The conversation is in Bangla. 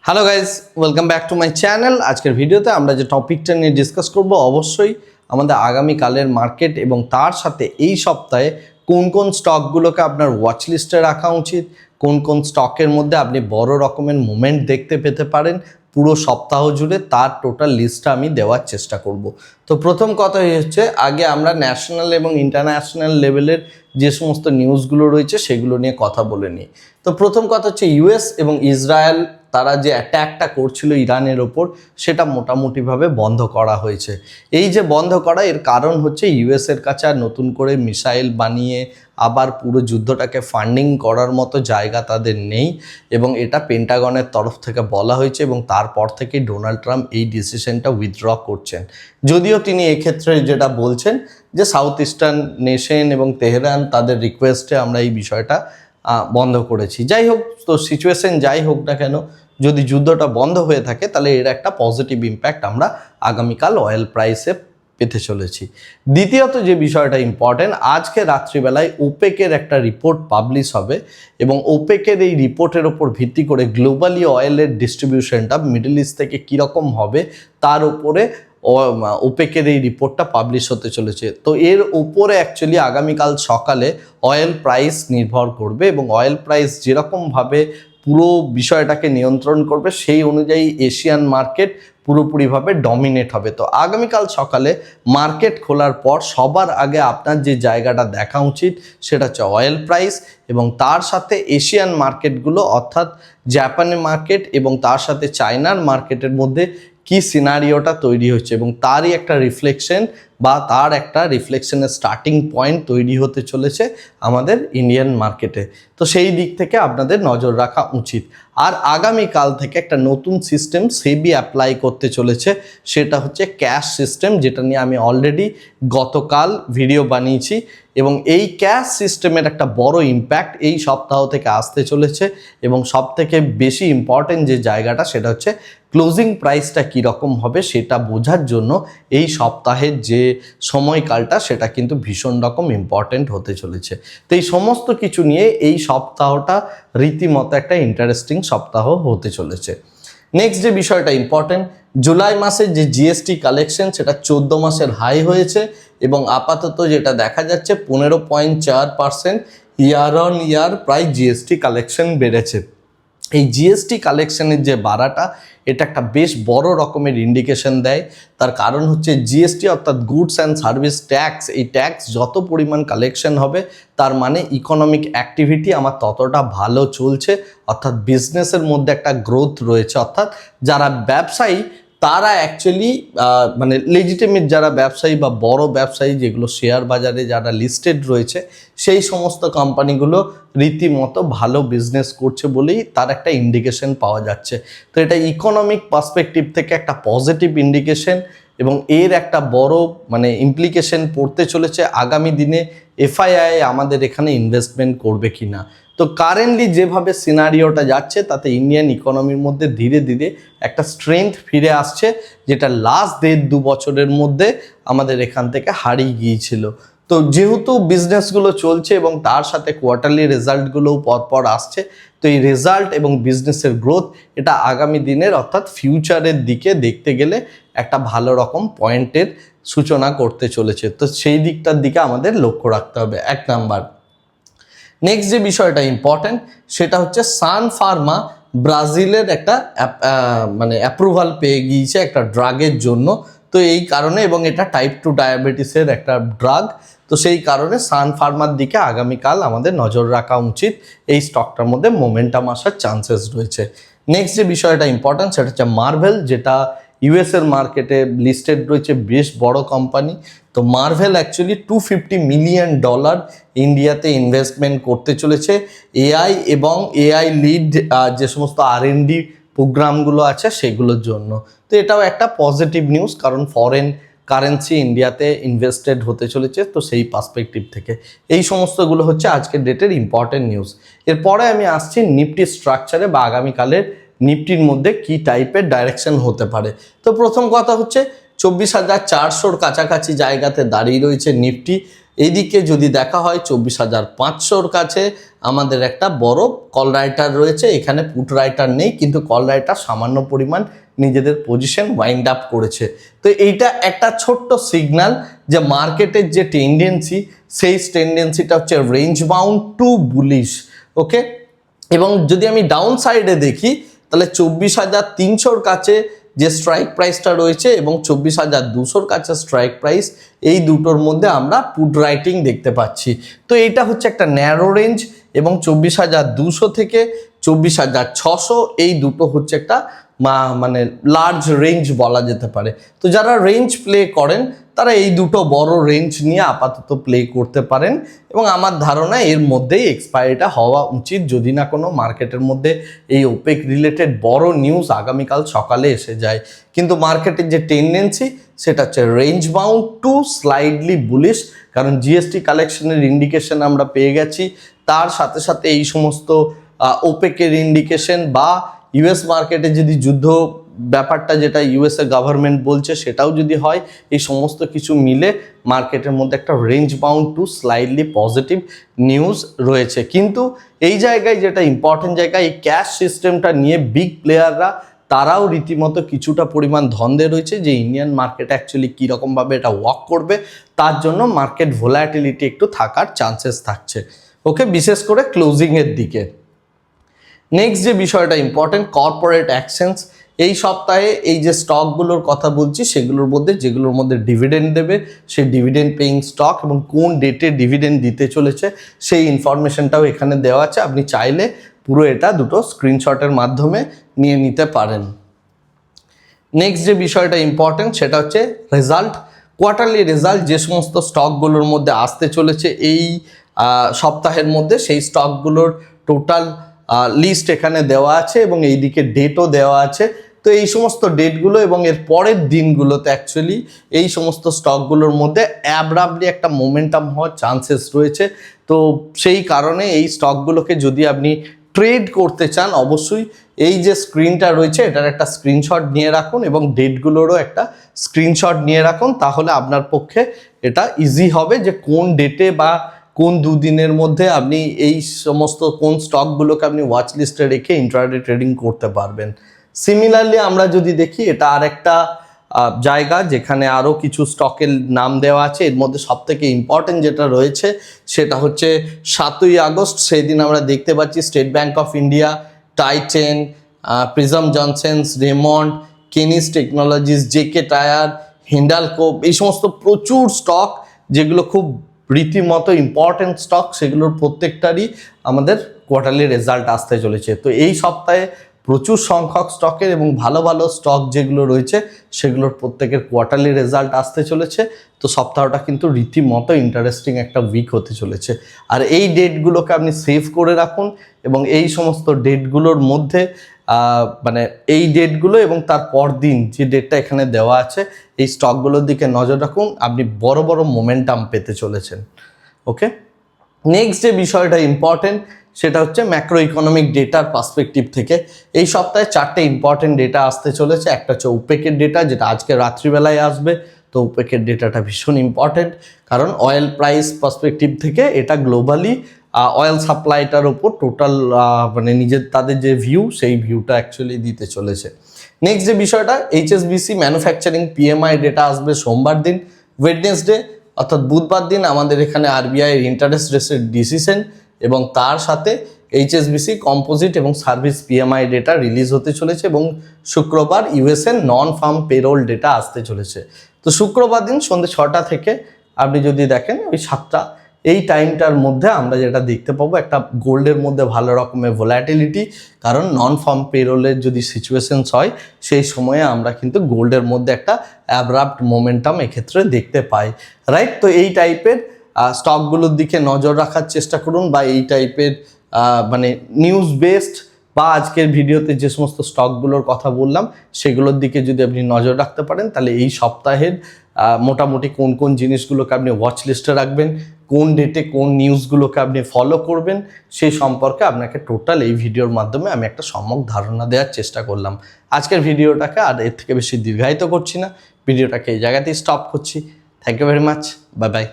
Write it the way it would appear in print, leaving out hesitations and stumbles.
Hello guys, welcome back to my channel. আজকের ভিডিওতে আমরা যে টপিকটা নিয়ে ডিসকাস করব অবশ্যই আমাদের আগামীকালের মার্কেট এবং তার সাথে এই সপ্তাহে কোন কোন স্টকগুলোকে আপনার ওয়াচ লিস্টে রাখা উচিত, কোন কোন স্টকের মধ্যে আপনি বড় রকমের মুভমেন্ট দেখতে পেতে পারেন পুরো সপ্তাহ জুড়ে, তার টোটাল লিস্টটা আমি দেওয়ার চেষ্টা করব। তো প্রথম কথাই হচ্ছে, আগে আমরা ন্যাশনাল এবং ইন্টারন্যাশনাল লেভেলের যে সমস্ত নিউজগুলো রয়েছে সেগুলো নিয়ে কথা বলে নিই। তো প্রথম কথা হচ্ছে, ইউএস এবং ইসরায়েল তারা যে অ্যাট্যাকটা করছিল ইরানের ওপর, সেটা মোটামুটিভাবে বন্ধ করা হয়েছে। এই যে বন্ধ করা, এর কারণ হচ্ছে ইউএসের কাছে আর নতুন করে মিসাইল বানিয়ে আবার পুরো যুদ্ধটাকে ফান্ডিং করার মতো জায়গা তাদের নেই, এবং এটা পেন্টাগনের তরফ থেকে বলা হয়েছে এবং তারপর থেকেই ডোনাল্ড ট্রাম্প এই ডিসিশনটা উইথড্র করছেন। যদিও তিনি এক্ষেত্রে যেটা বলছেন যে সাউথ ইস্টার্ন নেশন এবং তেহরান তাদের রিকোয়েস্টে আমরা এই বিষয়টা বন্ধ করেছি। যাই হোক, তো সিচুয়েশন যাই হোক না কেন, যদি যুদ্ধটা বন্ধ হয়ে থাকে তাহলে এর একটা পজিটিভ ইম্প্যাক্ট আমরা আগামীকাল অয়েল প্রাইসে পেতে চলেছি। দ্বিতীয়ত যে বিষয়টা ইম্পর্টেন্ট, আজকে রাত্রিবেলায় ওপেকের একটা রিপোর্ট পাবলিশ হবে এবং ওপেকের এই রিপোর্টের ওপর ভিত্তি করে গ্লোবালি অয়েলের ডিস্ট্রিবিউশনটা মিডল ইস্ট থেকে কীরকম হবে তার উপরে ওপেকের এই রিপোর্টটা পাবলিশ হতে চলেছে। তো এর উপরে অ্যাকচুয়ালি আগামীকাল সকালে অয়েল প্রাইস নির্ভর করবে এবং অয়েল প্রাইস যেরকমভাবে পুরো বিষয়টাকে নিয়ন্ত্রণ করবে সেই অনুযায়ী এশিয়ান মার্কেট পুরোপুরিভাবে ডমিনেট হবে। তো আগামীকাল সকালে মার্কেট খোলার পর সবার আগে আপনার যে জায়গাটা দেখা উচিত সেটা হচ্ছে অয়েল প্রাইস এবং তার সাথে এশিয়ান মার্কেটগুলো, অর্থাৎ জাপানের মার্কেট এবং তার সাথে চায়নার মার্কেটের মধ্যে কি সিনারিওটা তৈরি হচ্ছে এবং তারই একটা রিফ্লেকশন বা তার একটা রিফ্লেকশনের স্টার্টিং পয়েন্ট তৈরি হতে চলেছে আমাদের ইন্ডিয়ান মার্কেটে। তো সেই দিক থেকে আপনাদের নজর রাখা উচিত। আর আগামীকাল থেকে একটা নতুন সিস্টেম সেবি অ্যাপ্লাই করতে চলেছে, সেটা হচ্ছে ক্যাশ সিস্টেম, যেটা নিয়ে আমি অলরেডি গতকাল ভিডিও বানিয়েছি এবং এই ক্যাশ সিস্টেমের একটা বড় ইম্প্যাক্ট এই সপ্তাহ থেকে আসতে চলেছে এবং সবথেকে বেশি ইম্পর্টেন্ট যে জায়গাটা সেটা হচ্ছে ক্লোজিং প্রাইসটা কীরকম হবে সেটা বোঝার জন্য এই সপ্তাহের যে সময়কালটা সেটা কিন্তু ভীষণ রকম ইম্পর্টেন্ট হতে চলেছে। তো এই সমস্ত কিছু নিয়ে এই সপ্তাহটা রীতিমতো একটা ইন্টারেস্টিং সপ্তাহ হতে চলেছে। নেক্সট যে বিষয়টা ইম্পর্টেন্ট, জুলাই মাসের যে জিএসটি কালেকশন সেটা 14 মাসের হাই হয়েছে এবং আপাতত যেটা দেখা যাচ্ছে 15.4% ইয়ার অন ইয়ার প্রায় জিএসটি কালেকশন বেড়েছে। এই জিএসটি কালেকশনের যে বাড়াটা, এটা একটা বেশ বড় রকমের ইন্ডিকেশন দেয়। তার কারণ হচ্ছে জিএসটি অর্থাৎ গুডস অ্যান্ড সার্ভিস ট্যাক্স, এই ট্যাক্স যত পরিমাণ কালেকশন হবে তার মানে ইকোনমিক অ্যাক্টিভিটি আমার ততটা ভালো চলছে, অর্থাৎ বিজনেসের মধ্যে একটা গ্রোথ রয়েছে। অর্থাৎ যারা ব্যবসায়ী তারা অ্যাকচুয়ালি মানে লেজিটিমেট যারা ব্যবসায়ী বা বড় ব্যবসায়ী যেগুলো শেয়ার বাজারে যারা লিস্টেড রয়েছে, সেই সমস্ত কোম্পানিগুলো রীতিমতো ভালো বিজনেস করছে বলেই তার একটা ইন্ডিকেশন পাওয়া যাচ্ছে। তো এটা ইকোনমিক পার্সপেক্টিভ থেকে একটা পজিটিভ ইন্ডিকেশন এবং এর একটা বড় মানে ইমপ্লিকেশন পড়তে চলেছে আগামী দিনে এফআইআই আমাদের এখানে ইনভেস্টমেন্ট করবে কি না। তো কারেন্টলি যেভাবে সিনারিওটা যাচ্ছে তাতে ইন্ডিয়ান ইকোনমির মধ্যে ধীরে ধীরে একটা স্ট্রেংথ ফিরে আসছে, যেটা লাস্ট 1.5-2 বছরের মধ্যে আমাদের এখান থেকে হারিয়ে গিয়েছিল। তো যেহেতু বিজনেসগুলো চলছে এবং তার সাথে কোয়ার্টারলি রেজাল্টগুলোও পরপর আসছে, তো এই রেজাল্ট এবং বিজনেসের গ্রোথ এটা আগামী দিনের অর্থাৎ ফিউচারের দিকে দেখতে গেলে একটা ভালো রকম পয়েন্টের সূচনা করতে চলেছে। তো সেই দিকটার দিকে আমাদের লক্ষ্য রাখতে হবে, 1 নাম্বার। নেক্সট যে বিষয়টা ইম্পর্টেন্ট সেটা হচ্ছে সান ফার্মা ব্রাজিলের একটা মানে অ্যাপ্রুভাল পেয়ে গিয়েছে একটা ড্রাগের জন্য। তো এই কারণে, এবং এটা টাইপ 2 ডায়াবেটিসের একটা ড্রাগ, তো সেই কারণে সান ফার্মার দিকে আগামীকাল আমাদের নজর রাখা উচিত। এই স্টকটার মধ্যে মোমেন্টাম আসার চান্সেস রয়েছে। নেক্সট যে বিষয়টা ইম্পর্টেন্ট সেটা হচ্ছে মার্ভেল, যেটা ইউএসের মার্কেটে লিস্টেড রয়েছে, বেশ বড় কোম্পানি। তো মার্ভেল অ্যাকচুয়ালি $250 মিলিয়ন ইন্ডিয়াতে ইনভেস্টমেন্ট করতে চলেছে এআই এবং এআই লিড যে সমস্ত R&D প্রোগ্রামগুলো আছে সেগুলোর জন্য। তো এটাও একটা পজিটিভ নিউজ, কারণ ফরেন কারেন্সি ইন্ডিয়াতে ইনভেস্টেড হতে চলেছে। তো সেই পার্সপেক্টিভ থেকে এই সমস্তগুলো হচ্ছে আজকের ডেটের ইম্পর্টেন্ট নিউজ। এরপরে আমি আসছি নিফটি স্ট্রাকচারে বা আগামীকালের নিফটির মধ্যে কি টাইপের ডাইরেকশন হতে পারে। তো প্রথম কথা হচ্ছে 24,400 কাছাকাছি জায়গাতে দাঁড়িয়ে রয়েছে নিফটি এইদিকে যদি দেখা হয় 24,500-র কাছে আমাদের একটা বড় কল রাইটার রয়েছে। এখানে পুট রাইটার নেই, কিন্তু কল রাইটার সামান্য পরিমাণ নিজেদের পজিশন ওয়াইন্ড আপ করেছে। তো এইটা একটা ছোট্ট সিগন্যাল যে মার্কেটের যে টেন্ডেন্সি, সেই টেন্ডেন্সিটা হচ্ছে রেঞ্জ বাউন্ড টু বুলিশ। ওকে, এবং যদি আমি ডাউন সাইডে দেখি তাহলে 24,300-র কাছে যে স্ট্রাইক প্রাইসটা রয়েছে এবং 24,200-র কাছে স্ট্রাইক প্রাইস, এই দুটোর মধ্যে আমরা পুট রাইটিং দেখতে পাচ্ছি। তো এইটা হচ্ছে একটা ন্যারো রেঞ্জ এবং 24,200 থেকে 24,600 এই দুটো হচ্ছে একটা মানে লার্জ রেঞ্জ বলা যেতে পারে। তো যারা রেঞ্জ প্লে করেন তারা এই দুটো বড় রেঞ্জ নিয়ে আপাতত প্লে করতে পারেন এবং আমার ধারণা এর মধ্যেই এক্সপায়ারিটা হওয়া উচিত, যদি না কোনো মার্কেটের মধ্যে এই ওপেক রিলেটেড বড় নিউজ আগামীকাল সকালে এসে যায়। কিন্তু মার্কেটের যে টেন্ডেন্সি সেটা হচ্ছে range bound to slightly bullish, কারণ জিএসটি কালেকশনের ইন্ডিকেশন আমরা পেয়ে গেছি। তার সাথে সাথে এই সমস্ত ওপেকের ইন্ডিকেশন বা ইউএস মার্কেটে যদি যুদ্ধ ব্যাপারটা যেটা ইউএসএ গভর্নমেন্ট বলছে সেটাও যদি হয়, এই সমস্ত কিছু মিলে মার্কেটের মধ্যে একটা range bound to slightly positive news রয়েছে। কিন্তু এই জায়গায় যেটা ইম্পর্টেন্ট জায়গা, এই ক্যাশ সিস্টেমটা নিয়ে বিগ প্লেয়াররা তারাও রীতিমতো কিছুটা পরিমাণ ধন্দে রয়েছে যে ইন্ডিয়ান মার্কেট অ্যাকচুয়ালি কীরকমভাবে এটা ওয়ার্ক করবে, তার জন্য মার্কেট ভোলাটিলিটি একটু থাকার চান্সেস থাকছে। ওকে, বিশেষ করে ক্লোজিংয়ের দিকে। নেক্সট যে বিষয়টা ইম্পর্টেন্ট, কর্পোরেট অ্যাকশনস। এই সপ্তাহে এই যে স্টকগুলোর কথা বলছি সেগুলোর মধ্যে যেগুলোর মধ্যে ডিভিডেন্ড দেবে, সেই ডিভিডেন্ড পেইং স্টক এবং কোন ডেটে ডিভিডেন্ড দিতে চলেছে সেই ইনফরমেশনটাও এখানে দেওয়া আছে। আপনি চাইলে পুরো এটা দুটো স্ক্রিনশটের মাধ্যমে নিয়ে নিতে পারেন। নেক্সট যে বিষয়টা ইম্পর্টেন্ট সেটা হচ্ছে রেজাল্ট, কোয়ার্টারলি রেজাল্ট যে সমস্ত স্টকগুলোর মধ্যে আসতে চলেছে এই সপ্তাহের মধ্যে, সেই স্টকগুলোর টোটাল লিস্ট এখানে দেওয়া আছে এবং এইদিকে ডেটও দেওয়া আছে। তো এই সমস্ত ডেটগুলো এবং এর পরের দিনগুলোতে অ্যাকচুয়ালি এই সমস্ত স্টকগুলোর মধ্যে অ্যাব্রাপ্টলি একটা মোমেন্টাম হওয়ার চান্সেস রয়েছে। তো সেই কারণে এই স্টকগুলোকে যদি আপনি ট্রেড করতে চান, অবশ্যই এই যে স্ক্রিনটা রয়েছে এটার একটা স্ক্রিনশট নিয়ে রাখুন এবং ডেটগুলোরও একটা স্ক্রিনশট নিয়ে রাখুন, তাহলে আপনার পক্ষে এটা ইজি হবে যে কোন ডেটে বা কোন দুদিনের মধ্যে আপনি এই সমস্ত কোন স্টকগুলোকে আপনি ওয়াচ লিস্টে রেখে ইন্ট্রাডে ট্রেডিং করতে পারবেন। সিমিলারলি আমরা যদি দেখি এটা আর একটা জায়গা যেখানে আরও কিছু স্টকের নাম দেওয়া আছে। এর মধ্যে সবথেকে ইম্পর্টেন্ট যেটা রয়েছে সেটা হচ্ছে 7ই আগস্ট। সেই দিন আমরা দেখতে পাচ্ছি State Bank of India, Titan, Prism Johnsons, Raymond, কেনিস টেকনোলজিস, জেকে টায়ার, হিন্ডালকো, এই সমস্ত প্রচুর স্টক যেগুলো খুব রীতিমতো ইম্পর্টেন্ট স্টক, সেগুলোর প্রত্যেকটারই আমাদের কোয়ার্টারলি রেজাল্ট আসতে চলেছে। তো এই সপ্তাহে প্রচুর সংখ্যক স্টকের এবং ভালো ভালো স্টক যেগুলো রয়েছে সেগুলোর প্রত্যেকের কোয়ার্টারলি রেজাল্ট আসতে চলেছে। তো সপ্তাহটা কিন্তু রীতিমতো ইন্টারেস্টিং একটা উইক হতে চলেছে। আর এই ডেটগুলোকে আপনি সেভ করে রাখুন এবং এই সমস্ত ডেটগুলোর মধ্যে মানে এই ডেটগুলো এবং তার পর দিন যে ডেটটা এখানে দেওয়া আছে এই স্টকগুলোর দিকে নজর রাখুন, আপনি বড় বড় মোমেন্টাম পেতে চলেছেন। ওকে, নেক্সট যে বিষয়টা ইম্পর্টেন্ট সেটা হচ্ছে ম্যাক্রো ইকোনমিক ডেটার পার্সপেক্টিভ থেকে এই সপ্তাহে 4টে ইম্পর্টেন্ট ডেটা আসতে চলেছে। একটা হচ্ছে ওপেকের ডেটা, যেটা আজকে রাত্রিবেলায় আসবে। তো ওপেকের ডেটাটা ভীষণ ইম্পর্টেন্ট, কারণ অয়েল প্রাইস পার্সপেক্টিভ থেকে এটা গ্লোবালি অয়েল সাপ্লাইটার ওপর টোটাল মানে তাদের যে ভিউ সেই ভিউটা অ্যাকচুয়ালি দিতে চলেছে। নেক্সট যে বিষয়টা, এইচএসবিসি ম্যানুফ্যাকচারিং পিএমআই ডেটা আসবে সোমবার দিন। ওয়েডনেসডে অর্থাৎ বুধবার দিন আমাদের এখানে আরবিআইয়ের ইন্টারেস্ট রেটের ডিসিশন এবং তার সাথে এইচএসবিসি কম্পোজিট এবং সার্ভিস পিএমআই ডেটা রিলিজ হতে চলেছে এবং শুক্রবার ইউএসএর নন ফার্ম পেরোল ডেটা আসতে চলেছে। তো শুক্রবার দিন সন্ধ্যে 6টা থেকে আপনি যদি দেখেন ওই 7টা, এই টাইমটার মধ্যে আমরা যেটা দেখতে পাবো একটা গোল্ডের মধ্যে ভালো রকমের ভোলাটিলিটি, কারণ নন ফার্ম পেরোলের যদি সিচুয়েশনস হয় সেই সময়ে আমরা কিন্তু গোল্ডের মধ্যে একটা অ্যাব্রাপ্ট মোমেন্টাম এক্ষেত্রে দেখতে পাই, রাইট? তো এই টাইপের স্টকগুলোর দিকে নজর রাখার চেষ্টা করুন বা এই টাইপের মানে নিউজ বেসড বা আজকের ভিডিওতে যে সমস্ত স্টকগুলোর কথা বললাম সেগুলোর দিকে যদি আপনি নজর রাখতে পারেন তাহলে এই সপ্তাহের মোটামুটি কোন কোন জিনিসগুলোকে আপনি ওয়াচ লিস্টে রাখবেন, কোন ডেটে কোন নিউজগুলোকে আপনি ফলো করবেন সেই সম্পর্কে আপনাকে টোটাল এই ভিডিওর মাধ্যমে আমি একটা সম্যক ধারণা দেওয়ার চেষ্টা করলাম। আজকের ভিডিওটাকে আর এর থেকে বেশি দীর্ঘায়িত করছি না, ভিডিওটাকে এই জায়গাতেই স্টপ করছি। Thank you very much, bye by.